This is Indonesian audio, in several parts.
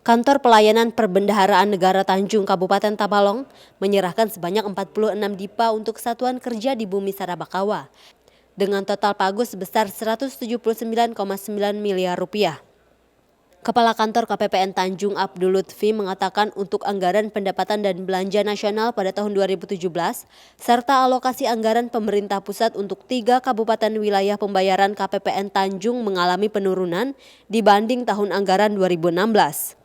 Kantor Pelayanan Perbendaharaan Negara Tanjung Kabupaten Tabalong menyerahkan sebanyak 46 dipa untuk satuan kerja di Bumi Sarabakawa dengan total pagu sebesar 179,9 miliar rupiah. Kepala Kantor KPPN Tanjung Abdul Lutfi mengatakan untuk anggaran pendapatan dan belanja nasional pada tahun 2017 serta alokasi anggaran pemerintah pusat untuk 3 kabupaten wilayah pembayaran KPPN Tanjung mengalami penurunan dibanding tahun anggaran 2016.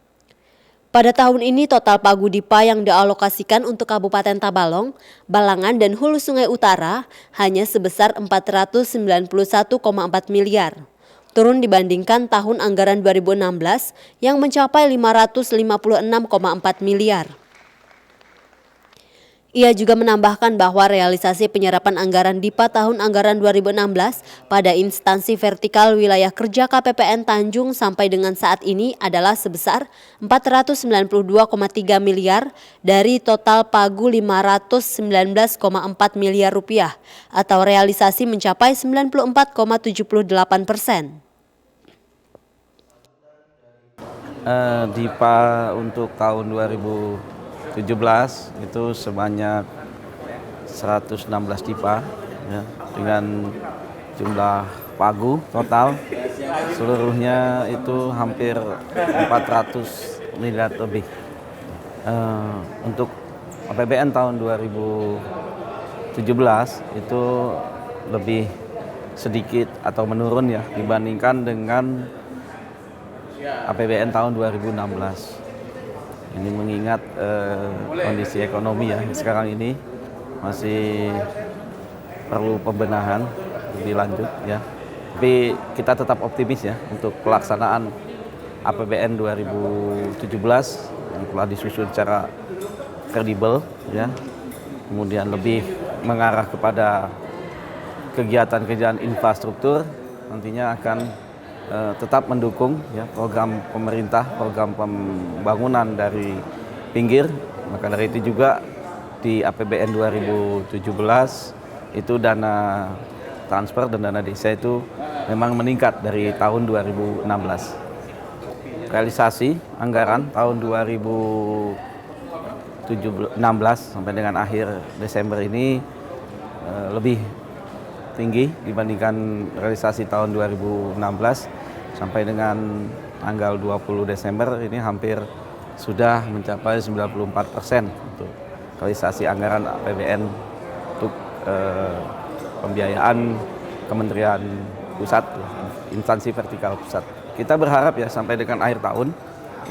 Pada tahun ini total pagu dipa yang dialokasikan untuk Kabupaten Tabalong, Balangan dan Hulu Sungai Utara hanya sebesar 491,4 miliar. Turun dibandingkan tahun anggaran 2016 yang mencapai 556,4 miliar. Ia juga menambahkan bahwa realisasi penyerapan anggaran DIPA tahun anggaran 2016 pada instansi vertikal wilayah kerja KPPN Tanjung sampai dengan saat ini adalah sebesar 492,3 miliar dari total pagu 519,4 miliar rupiah atau realisasi mencapai 94,78%. DIPA untuk tahun 2017 itu sebanyak 116 DIPA ya, dengan jumlah pagu total seluruhnya itu hampir 400 miliar lebih. Untuk APBN tahun 2017 itu lebih sedikit atau menurun ya dibandingkan dengan APBN tahun 2016. Ini mengingat kondisi ekonomi ya sekarang ini masih perlu pembenahan lebih lanjut ya. Tapi kita tetap optimis ya untuk pelaksanaan APBN 2017 yang telah disusun secara kredibel ya. Kemudian lebih mengarah kepada kegiatan-kegiatan infrastruktur nantinya akan tetap mendukung ya program pemerintah, program pembangunan dari pinggir. Maka dari itu juga di APBN 2017 itu dana transfer dan dana desa itu memang meningkat dari tahun 2016. Realisasi anggaran tahun 2016 sampai dengan akhir Desember ini lebih tinggi dibandingkan realisasi tahun 2016 sampai dengan tanggal 20 Desember ini hampir sudah mencapai 94% untuk realisasi anggaran APBN untuk pembiayaan Kementerian Pusat, instansi vertikal pusat. Kita berharap ya sampai dengan akhir tahun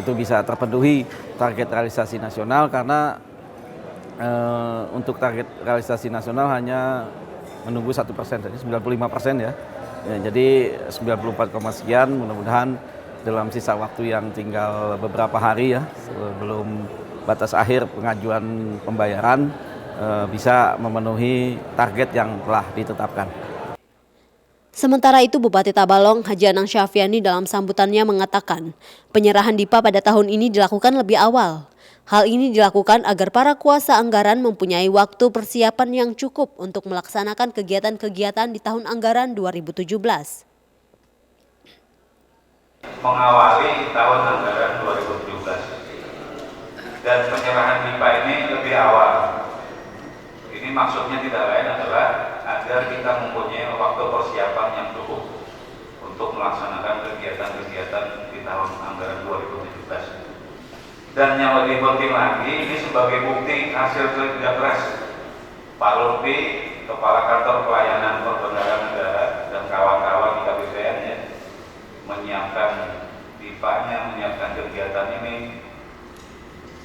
itu bisa terpenuhi target realisasi nasional karena untuk target realisasi nasional hanya menunggu 1%, jadi 95% ya. Jadi 94, sekian mudah-mudahan dalam sisa waktu yang tinggal beberapa hari ya sebelum batas akhir pengajuan pembayaran bisa memenuhi target yang telah ditetapkan. Sementara itu Bupati Tabalong Haji Anang Syafiani dalam sambutannya mengatakan penyerahan DIPA pada tahun ini dilakukan lebih awal. Hal ini dilakukan agar para kuasa anggaran mempunyai waktu persiapan yang cukup untuk melaksanakan kegiatan-kegiatan di tahun anggaran 2017. Mengawali tahun anggaran 2017 dan penyerahan DIPA ini lebih awal. Ini maksudnya tidak lain adalah agar kita mempunyai waktu persiapan yang cukup untuk melaksanakan kegiatan-kegiatan di tahun anggaran 2017. Dan yang lebih penting lagi, ini sebagai bukti hasil kerja keras Pak Lutfi, Kepala Kantor Pelayanan Perbendaharaan Negara dan kawan-kawan di KPPN ya, menyiapkan DIPA-nya, menyiapkan kegiatan ini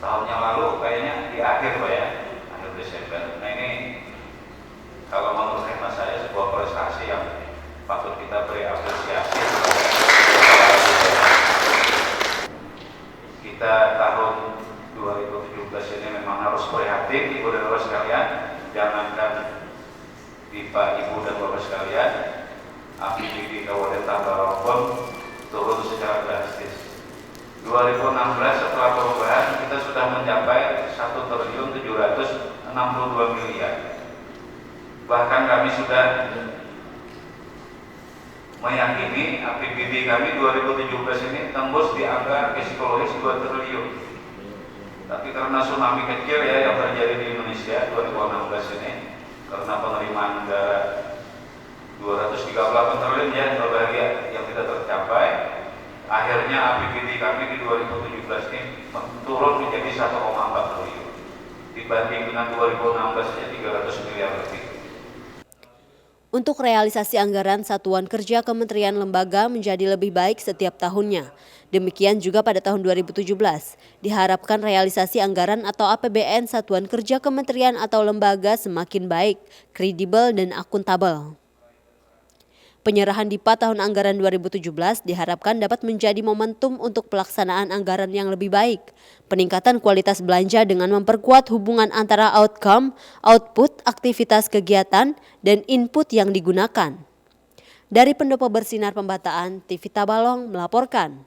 tahun yang lalu kayaknya di akhir Pak ya, akhir Desember. Nah ini kalau menurut hemat saya sebuah prestasi yang patut kita beri apresiasi. Kita tahun 2017 ini memang harus prihatin Ibu dan Bapak sekalian, jangankan DIPA Ibu dan Bapak sekalian, APBD Kabupaten Tabalong pun turun secara drastis. 2016 setelah perubahan kita sudah mencapai 1.762 miliar. Bahkan kami sudah meyakini APBD kami 2017 ini tembus di angka psikologis 2 triliun. Tapi karena tsunami kecil ya yang terjadi di Indonesia 2016 ini, karena penerimaan negara 238 triliun ya berbahagia yang tidak tercapai, akhirnya APBD kami di 2017 ini turun menjadi 1,4 triliun dibanding dengan 2016 nya 300 miliar lebih. Untuk realisasi anggaran satuan kerja kementerian lembaga menjadi lebih baik setiap tahunnya. Demikian juga pada tahun 2017. Diharapkan realisasi anggaran atau APBN satuan kerja kementerian atau lembaga semakin baik, kredibel dan akuntabel. Penyerahan DIPA tahun anggaran 2017 diharapkan dapat menjadi momentum untuk pelaksanaan anggaran yang lebih baik, peningkatan kualitas belanja dengan memperkuat hubungan antara outcome, output, aktivitas kegiatan, dan input yang digunakan. Dari Pendopo Bersinar Pembataan, TV Tabalong melaporkan.